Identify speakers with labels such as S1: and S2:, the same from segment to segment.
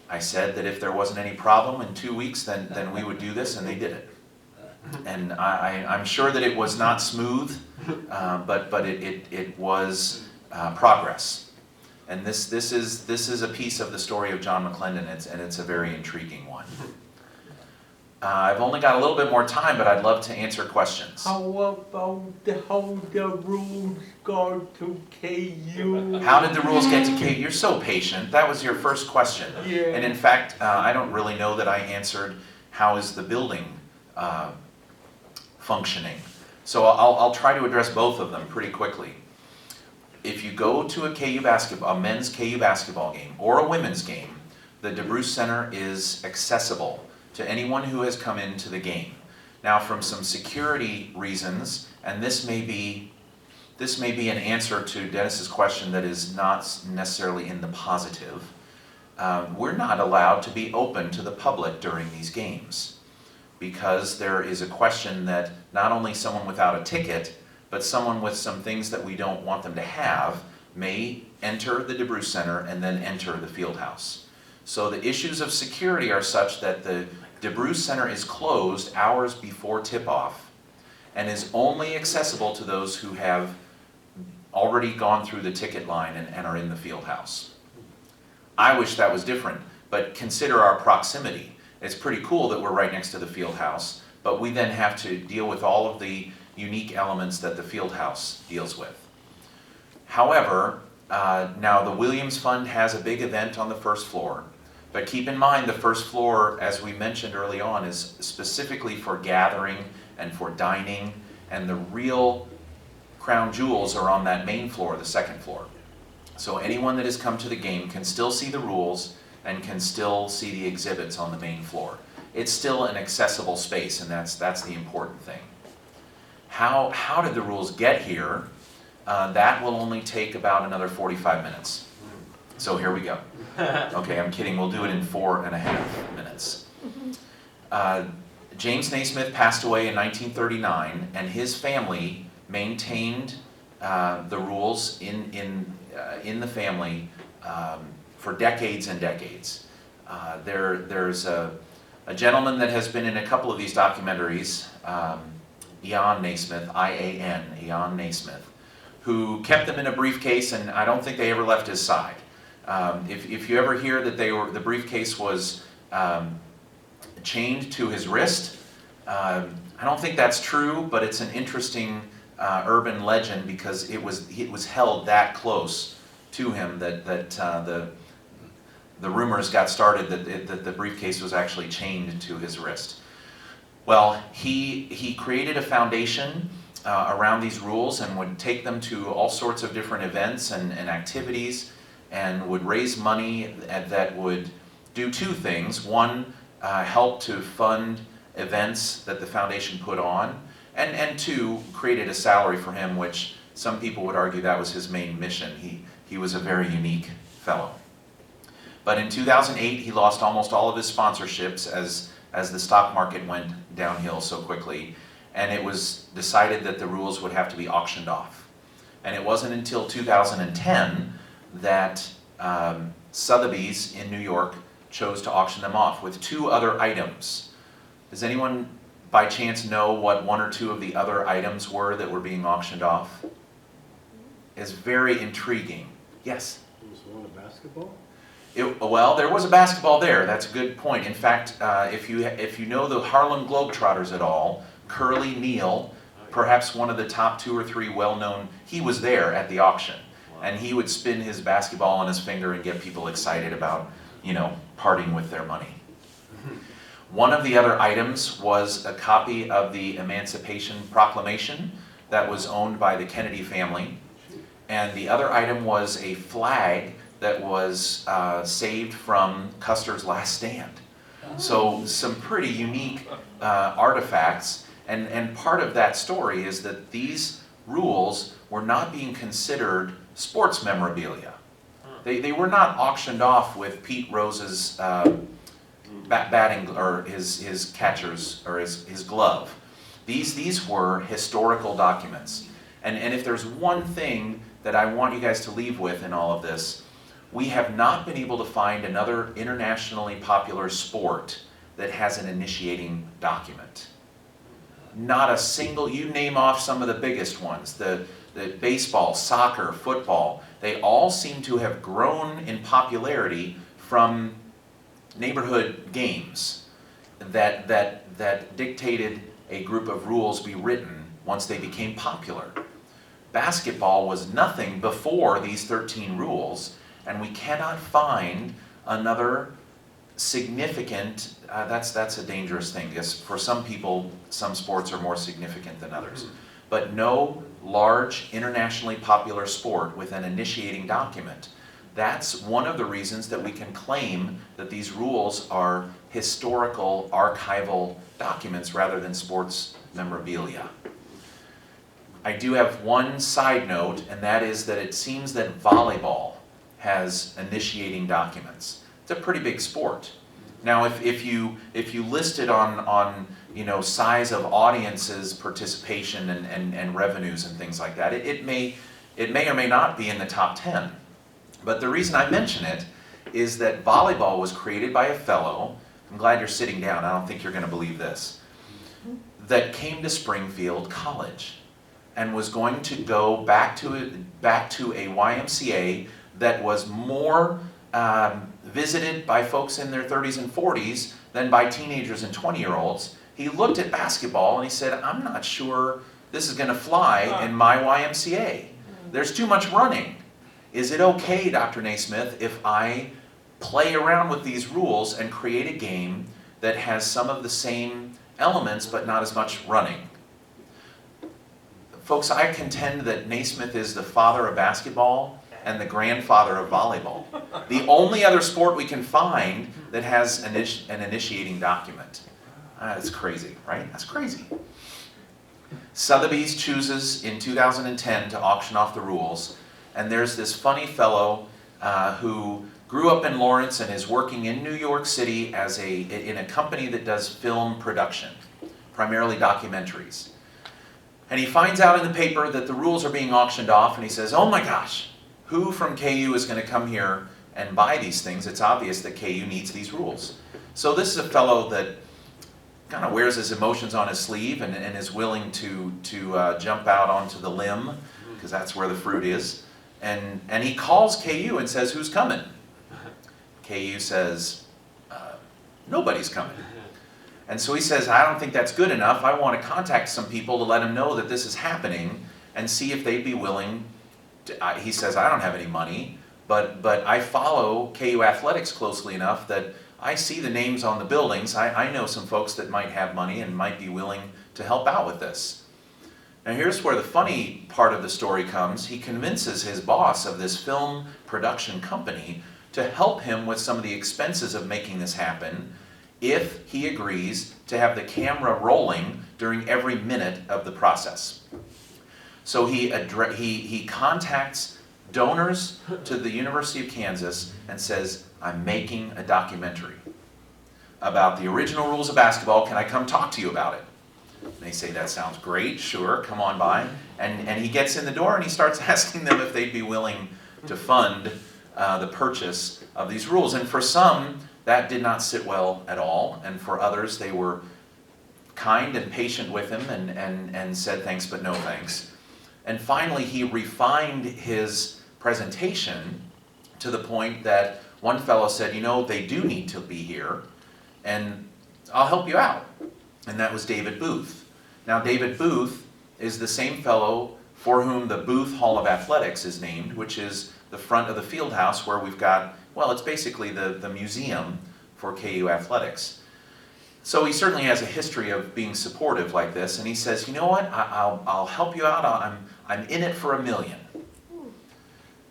S1: I said that if there wasn't any problem in 2 weeks, then we would do this, and they did it. And I'm sure that it was not smooth, but it was progress. And this is a piece of the story of John McClendon, and it's a very intriguing one. I've only got a little bit more time, but I'd love to answer questions.
S2: How about how the rules got to KU?
S1: How did the rules get to KU? You're so patient. That was your first question.
S2: Yeah.
S1: And in fact, I don't really know that I answered how is the building functioning. So I'll try to address both of them pretty quickly. If you go to a men's KU basketball game or a women's game, the DeBruce Center is accessible to anyone who has come into the game. Now, from some security reasons, and this may be an answer to Dennis's question that is not necessarily in the positive, we're not allowed to be open to the public during these games, because there is a question that not only someone without a ticket, but someone with some things that we don't want them to have may enter the DeBruce Center and then enter the field house. So the issues of security are such that the DeBruce Center is closed hours before tip-off and is only accessible to those who have already gone through the ticket line and are in the field house. I wish that was different, but consider our proximity. It's pretty cool that we're right next to the field house, but we then have to deal with all of the unique elements that the field house deals with. However, now the Williams Fund has a big event on the first floor. But keep in mind, the first floor, as we mentioned early on, is specifically for gathering and for dining, and the real crown jewels are on that main floor, the second floor. So anyone that has come to the game can still see the rules and can still see the exhibits on the main floor. It's still an accessible space, and that's the important thing. How did the rules get here? That will only take about another 45 minutes. So here we go. Okay, I'm kidding. We'll do it in 4.5 minutes. James Naismith passed away in 1939, and his family maintained the rules in the family for decades and decades. There's a gentleman that has been in a couple of these documentaries, Ian Naismith, I-A-N, Ian Naismith, who kept them in a briefcase, and I don't think they ever left his side. If you ever hear that the briefcase was chained to his wrist, I don't think that's true, but it's an interesting urban legend because it was held that close to him that the rumors got started that the briefcase was actually chained to his wrist. Well, he created a foundation around these rules and would take them to all sorts of different events and activities, and would raise money that would do two things. One, help to fund events that the foundation put on, and two, created a salary for him, which some people would argue that was his main mission. He was a very unique fellow. But in 2008, he lost almost all of his sponsorships as the stock market went downhill so quickly, and it was decided that the rules would have to be auctioned off. And it wasn't until 2010 that Sotheby's in New York chose to auction them off with two other items. Does anyone by chance know what one or two of the other items were that were being auctioned off? It's very intriguing. Yes?
S3: Was one a basketball?
S1: Well, there was a basketball there. That's a good point. In fact, if you know the Harlem Globetrotters at all, Curly Neal, perhaps one of the top 2 or 3 well-known, he was there at the auction. And he would spin his basketball on his finger and get people excited about, parting with their money. One of the other items was a copy of the Emancipation Proclamation that was owned by the Kennedy family. And the other item was a flag that was saved from Custer's last stand. So some pretty unique artifacts. And part of that story is that these rules were not being considered sports memorabilia. They were not auctioned off with Pete Rose's batting, or his catcher's, or his glove. These were historical documents. And if there's one thing that I want you guys to leave with in all of this, we have not been able to find another internationally popular sport that has an initiating document. Not a single, you name off some of the biggest ones, the baseball, soccer, football, they all seem to have grown in popularity from neighborhood games that dictated a group of rules be written once they became popular. Basketball was nothing before these 13 rules, and we cannot find another significant, that's a dangerous thing, because for some people, some sports are more significant than others. But no large, internationally popular sport with an initiating document. That's one of the reasons that we can claim that these rules are historical, archival documents rather than sports memorabilia. I do have one side note, and that is that it seems that volleyball has initiating documents. It's a pretty big sport. Now, if you list it on size of audiences, participation, and revenues and things like that, it may or may not be in the top 10. But the reason I mention it is that volleyball was created by a fellow, I'm glad you're sitting down, I don't think you're going to believe this, that came to Springfield College and was going to go back to a YMCA that was more visited by folks in their 30s and 40s than by teenagers and 20-year-olds. He looked at basketball and he said, I'm not sure this is going to fly in my YMCA. There's too much running. Is it okay, Dr. Naismith, if I play around with these rules and create a game that has some of the same elements but not as much running? Folks, I contend that Naismith is the father of basketball and the grandfather of volleyball. The only other sport we can find that has an initiating document. That's crazy, right? That's crazy. Sotheby's chooses in 2010 to auction off the rules, and there's this funny fellow who grew up in Lawrence and is working in New York City in a company that does film production, primarily documentaries. And he finds out in the paper that the rules are being auctioned off, and he says, oh my gosh, who from KU is going to come here and buy these things? It's obvious that KU needs these rules. So this is a fellow that kind of wears his emotions on his sleeve and is willing to jump out onto the limb, because that's where the fruit is. And he calls KU and says, who's coming? KU says, nobody's coming. And so he says, I don't think that's good enough. I want to contact some people to let them know that this is happening and see if they'd be willing to, he says, I don't have any money, but I follow KU athletics closely enough that I see the names on the buildings. I know some folks that might have money and might be willing to help out with this. Now here's where the funny part of the story comes. He convinces his boss of this film production company to help him with some of the expenses of making this happen if he agrees to have the camera rolling during every minute of the process. So he contacts donors to the University of Kansas and says, I'm making a documentary about the original rules of basketball. Can I come talk to you about it? And they say, that sounds great, sure, come on by. And he gets in the door and he starts asking them if they'd be willing to fund the purchase of these rules. And for some, that did not sit well at all. And for others, they were kind and patient with him and said thanks but no thanks. And finally, he refined his presentation to the point that one fellow said, you know, they do need to be here, and I'll help you out. And that was David Booth. Now, David Booth is the same fellow for whom the Booth Hall of Athletics is named, which is the front of the field house where we've got, well, it's basically the museum for KU athletics. So he certainly has a history of being supportive like this, and he says, you know what, I'll help you out, I'm in it for $1 million.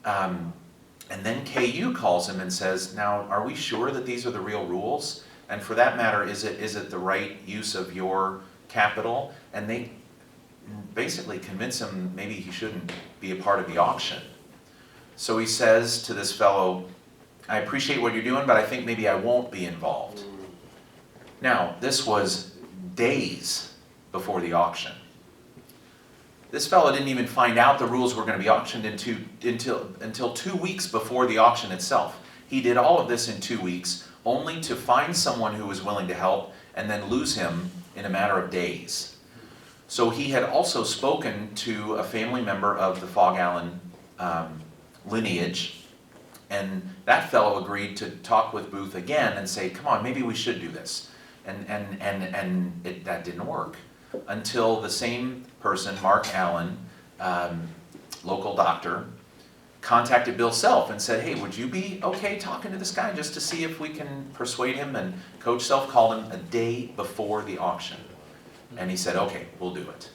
S1: And then KU calls him and says, now, are we sure that these are the real rules? And for that matter, is it the right use of your capital? And they basically convince him maybe he shouldn't be a part of the auction. So he says to this fellow, I appreciate what you're doing, but I think maybe I won't be involved. Now, this was days before the auction. This fellow didn't even find out the rules were going to be auctioned until 2 weeks before the auction itself. He did all of this in 2 weeks, only to find someone who was willing to help and then lose him in a matter of days. So he had also spoken to a family member of the Fog Allen lineage, and that fellow agreed to talk with Booth again and say, come on, maybe we should do this. That didn't work until the same person, Mark Allen, local doctor, contacted Bill Self and said, hey, would you be okay talking to this guy just to see if we can persuade him? And Coach Self called him a day before the auction. And he said, okay, we'll do it.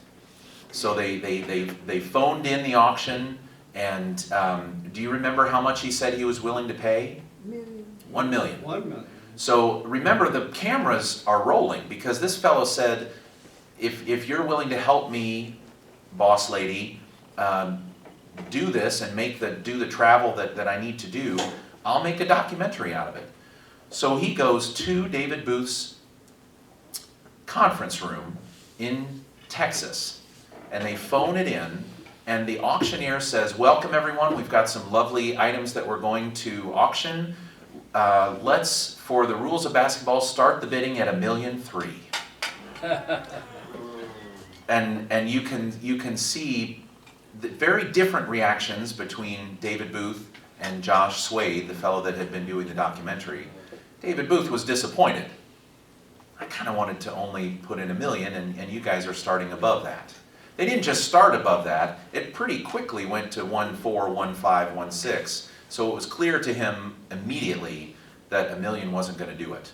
S1: So they phoned in the auction, and do you remember how much he said he was willing to pay? $1 million. $1 million. So remember, the cameras are rolling, because this fellow said, if you're willing to help me, boss lady, do this and do the travel that I need to do, I'll make a documentary out of it. So he goes to David Booth's conference room in Texas, and they phone it in, and the auctioneer says, welcome everyone, we've got some lovely items that we're going to auction. Let's, for the rules of basketball, start the bidding at $1.3 million. And you can see the very different reactions between David Booth and Josh Swade, the fellow that had been doing the documentary. David Booth was disappointed. I kind of wanted to only put in $1 million, and you guys are starting above that. They didn't just start above that, it pretty quickly went to 1.4, 1.5, 1.6. So it was clear to him immediately that $1 million wasn't going to do it.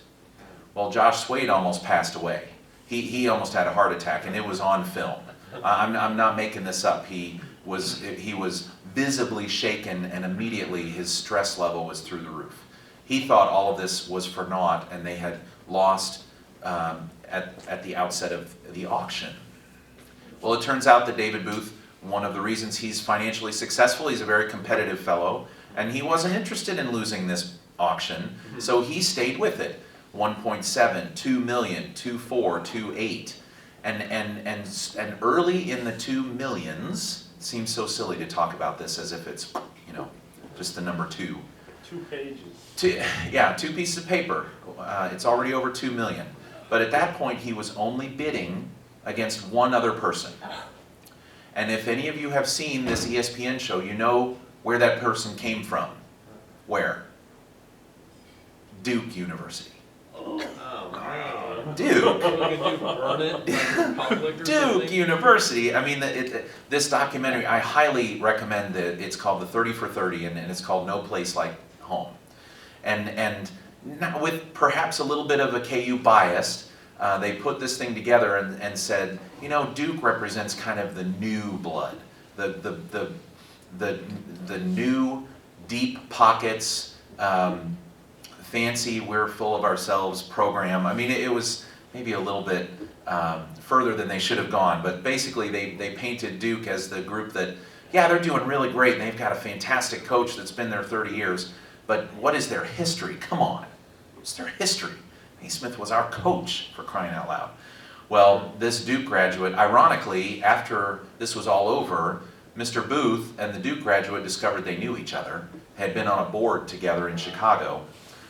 S1: Well, Josh Swade almost passed away. He almost had a heart attack, and it was on film. I'm not making this up. He was visibly shaken, and immediately his stress level was through the roof. He thought all of this was for naught, and they had lost at the outset of the auction. Well, it turns out that David Booth, one of the reasons he's financially successful, he's a very competitive fellow, and he wasn't interested in losing this auction, so he stayed with it. 1.7, 2 million, 2.4, 2.8. And early in the 2 millions, it seems so silly to talk about this as if it's, just the number 2.
S3: 2 pages.
S1: 2 pieces of paper. It's already over 2 million. But at that point, he was only bidding against one other person. And if any of you have seen this ESPN show, you know where that person came from. Where? Duke University. Duke. Duke University. I mean, this documentary, I highly recommend that. It's called The 30 for 30, and it's called No Place Like Home. And now with perhaps a little bit of a KU bias, they put this thing together and said, Duke represents kind of the new blood, the new deep pockets, fancy, we're full of ourselves program. I mean, it was maybe a little bit further than they should have gone, but basically they painted Duke as the group that, they're doing really great, and they've got a fantastic coach that's been there 30 years, but what is their history? Come on, what's their history? Naismith was our coach, for crying out loud. Well, this Duke graduate, ironically, after this was all over, Mr. Booth and the Duke graduate discovered they knew each other, had been on a board together in Chicago,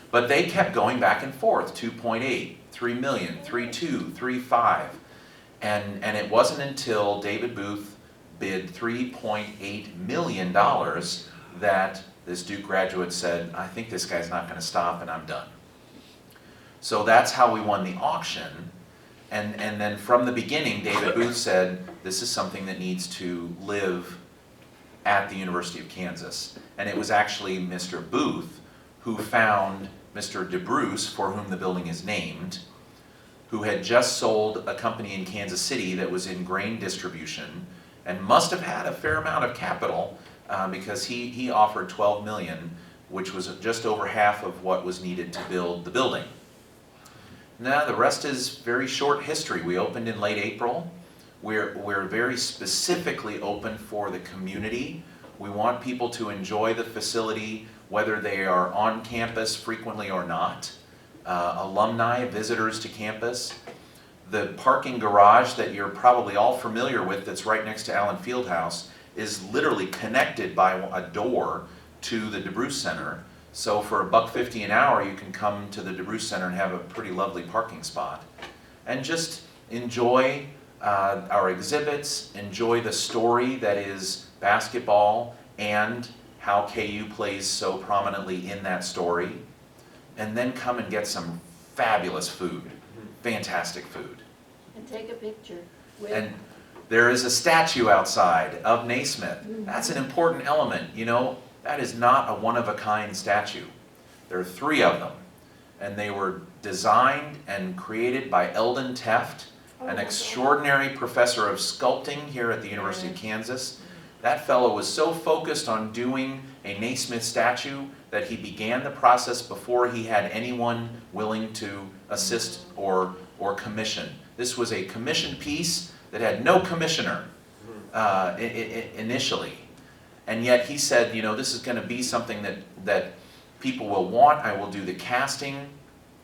S1: but they kept going back and forth, 2.8, 3 million, 3.2, 3.5, and it wasn't until David Booth bid $3.8 million that this Duke graduate said, I think this guy's not going to stop, and I'm done. So that's how we won the auction, and then from the beginning, David Booth said, this is something that needs to live at the University of Kansas. And it was actually Mr. Booth who found Mr. DeBruce, for whom the building is named, who had just sold a company in Kansas City that was in grain distribution and must have had a fair amount of capital because he offered $12 million, which was just over half of what was needed to build the building. Now, the rest is very short history. We opened in late April. We're very specifically open for the community. We want people to enjoy the facility, whether they are on campus frequently or not. Alumni, visitors to campus. The parking garage that you're probably all familiar with that's right next to Allen Fieldhouse is literally connected by a door to the DeBruce Center. So for $1.50 an hour, you can come to the DeBruce Center and have a pretty lovely parking spot. And just enjoy our exhibits, enjoy the story that is basketball and how KU plays so prominently in that story. And then come and get some fabulous food, fantastic food.
S3: And take a picture with.
S1: And there is a statue outside of Naismith. That's an important element, you know. That is not a one-of-a-kind statue. There are 3 of them, and they were designed and created by Eldon Teft, an extraordinary professor of sculpting here at the University of Kansas. That fellow was so focused on doing a Naismith statue that he began the process before he had anyone willing to assist or commission. This was a commissioned piece that had no commissioner initially. And yet he said, you know, this is going to be something that people will want. I will do the casting,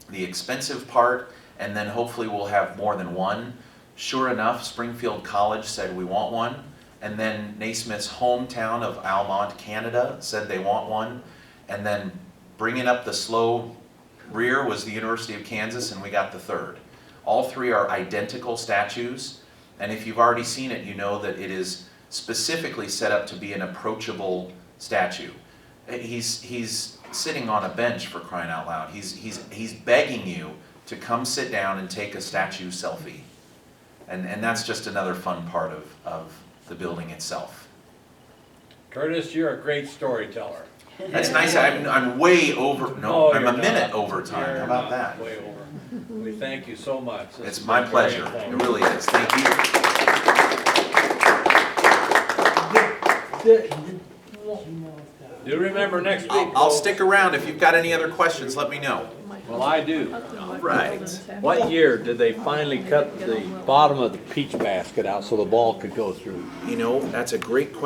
S1: the expensive part, and then hopefully we'll have more than one. Sure enough, Springfield College said we want one. And then Naismith's hometown of Almont, Canada said they want one. And then bringing up the slow rear was the University of Kansas, and we got the 3rd. All 3 are identical statues. And if you've already seen it, you know that it is specifically set up to be an approachable statue. He's sitting on a bench, for crying out loud. He's begging you to come sit down and take a statue selfie. And that's just another fun part of the building itself.
S4: Curtis, you're a great storyteller.
S1: That's nice. I'm way over,
S4: No,
S1: I'm
S4: you're
S1: a minute
S4: not.
S1: over time.
S4: You're
S1: How about
S4: not
S1: that?
S4: Way over. We thank you so much. This
S1: It's
S4: has
S1: my
S4: been very
S1: pleasure. It
S4: informative.
S1: really is. Thank you.
S4: Do remember next week.
S1: I'll stick around. If you've got any other questions, let me know.
S4: Well, I do.
S1: Right.
S4: What year did they finally cut the bottom of the peach basket out so the ball could go through?
S1: You know, that's a great question.